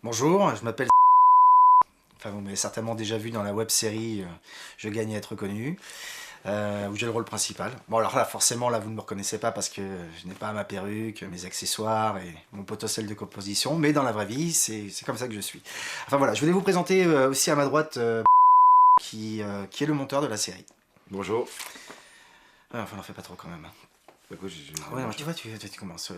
Bonjour, je m'appelle... Enfin, vous m'avez certainement déjà vu dans la web-série Je gagne à être connu, où j'ai le rôle principal. Bon, alors là, forcément, là, vous ne me reconnaissez pas parce que je n'ai pas ma perruque, mes accessoires et mon potentiel de composition, mais dans la vraie vie, c'est comme ça que je suis. Enfin voilà, je voulais vous présenter aussi à ma droite qui est le monteur de la série. Bonjour. Enfin, n'en fais pas trop quand même. Ouais, non, tu vois, tu commences.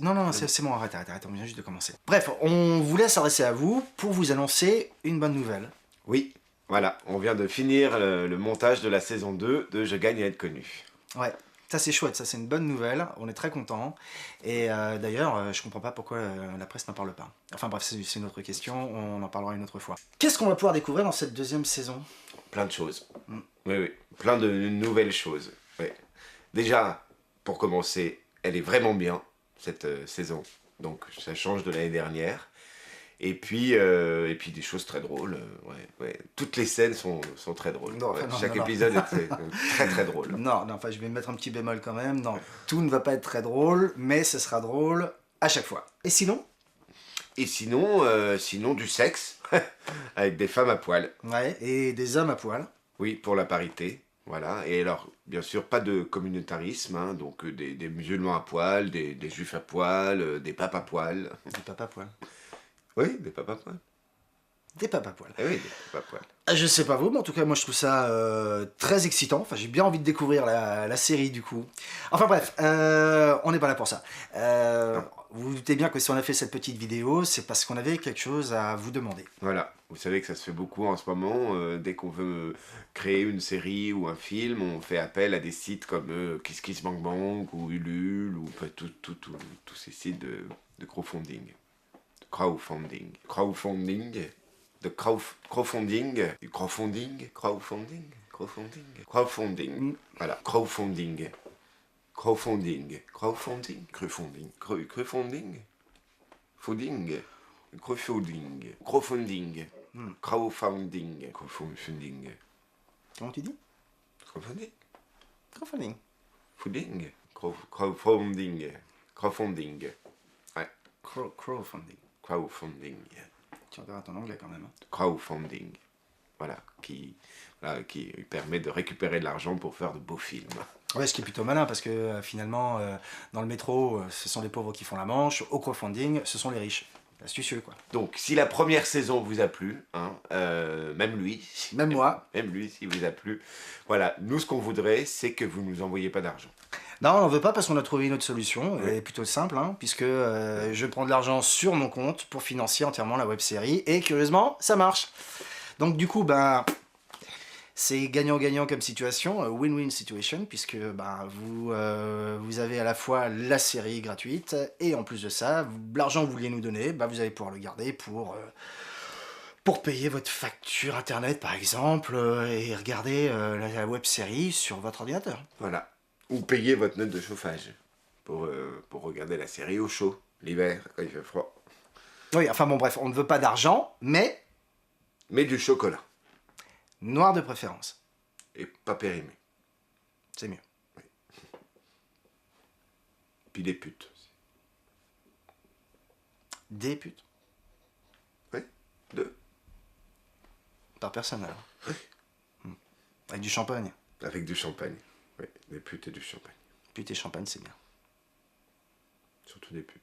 Non, c'est bon, arrête, on vient juste de commencer. Bref, on voulait s'adresser à vous pour vous annoncer une bonne nouvelle. Oui, voilà, on vient de finir le montage de la saison 2 de Je gagne à être connu. Ouais, ça c'est chouette, ça c'est une bonne nouvelle, on est très contents. Et d'ailleurs, je comprends pas pourquoi la presse n'en parle pas. Enfin bref, c'est une autre question, on en parlera une autre fois. Qu'est-ce qu'on va pouvoir découvrir dans cette deuxième saison? Plein de choses. Oui, plein de nouvelles choses. Oui. Déjà, pour commencer, elle est vraiment bien, cette saison. Donc ça change de l'année dernière. Et puis des choses très drôles. Ouais. Toutes les scènes sont très drôles. Non, enfin, non, Chaque non. épisode est très très drôle. Non, enfin je vais mettre un petit bémol quand même. Non, tout ne va pas être très drôle, mais ce sera drôle à chaque fois. Et sinon? Et sinon du sexe, avec des femmes à poil. Ouais, et des hommes à poil. Oui, pour la parité. Voilà. Et alors, bien sûr, pas de communautarisme, hein, donc des musulmans à poil, des juifs à poil, des papes à poil. Des papas à poil. Oui, des papes à poil. Des papas à poil. Eh oui, des papes à poil. Je sais pas vous, mais en tout cas, moi je trouve ça très excitant. Enfin, j'ai bien envie de découvrir la série du coup. Enfin bref, on n'est pas là pour ça. Vous vous doutez bien que si on a fait cette petite vidéo, c'est parce qu'on avait quelque chose à vous demander. Voilà. Vous savez que ça se fait beaucoup en ce moment. Dès qu'on veut créer une série ou un film, on fait appel à des sites comme KissKissBankBank ou Ulule ou tous ces sites de crowdfunding. Crowdfunding. Voilà, crowdfunding. Crowdfunding. Fooding. Crowdfunding. Comment tu dis? Crowdfunding. Crowdfunding. Fooding. Crowdfunding. Crowdfunding. Ouais. Crowdfunding. Crowdfunding. Tu regardes ton anglais quand même. Hein. Crowdfunding. Voilà, qui permet de récupérer de l'argent pour faire de beaux films. Ouais, ce qui est plutôt malin parce que finalement, dans le métro, ce sont les pauvres qui font la manche. Au crowdfunding, ce sont les riches. Astucieux quoi. Donc, si la première saison vous a plu, hein, même lui, Même moi. même lui, s'il vous a plu, voilà, nous ce qu'on voudrait, c'est que vous ne nous envoyiez pas d'argent. Non, on n'en veut pas parce qu'on a trouvé une autre solution, elle Oui. est plutôt simple, hein, puisque je prends de l'argent sur mon compte pour financer entièrement la web-série, et curieusement, ça marche. Donc du coup, ben, c'est gagnant-gagnant comme situation, win-win situation, puisque ben, vous avez à la fois la série gratuite, et en plus de ça, l'argent que vous vouliez nous donner, ben, vous allez pouvoir le garder pour payer votre facture internet par exemple, et regarder la web-série sur votre ordinateur. Voilà. Ou payer votre note de chauffage pour regarder la série au chaud, l'hiver, quand il fait froid. Oui, enfin bon bref, on ne veut pas d'argent, mais Mais du chocolat, noir de préférence. et pas périmé. C'est mieux. Puis des putes aussi. Des putes. Oui, deux. Par personne alors. Avec du champagne. Avec du champagne. Oui, des putes et du champagne. Pute et champagne, c'est bien. Surtout des putes.